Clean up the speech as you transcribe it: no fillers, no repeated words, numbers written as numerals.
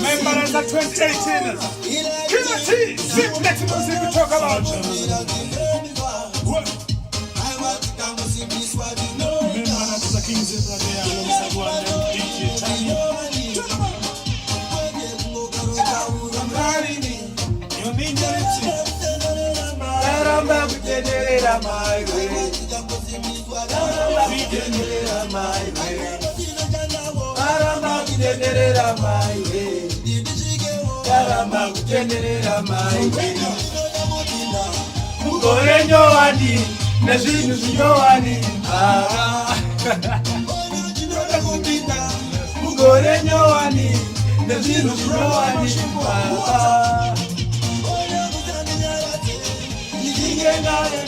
Members of 2018, Killer T, sing next music we talk about. Members of the Kings of the alongside DJ Tiny. You mean Mugore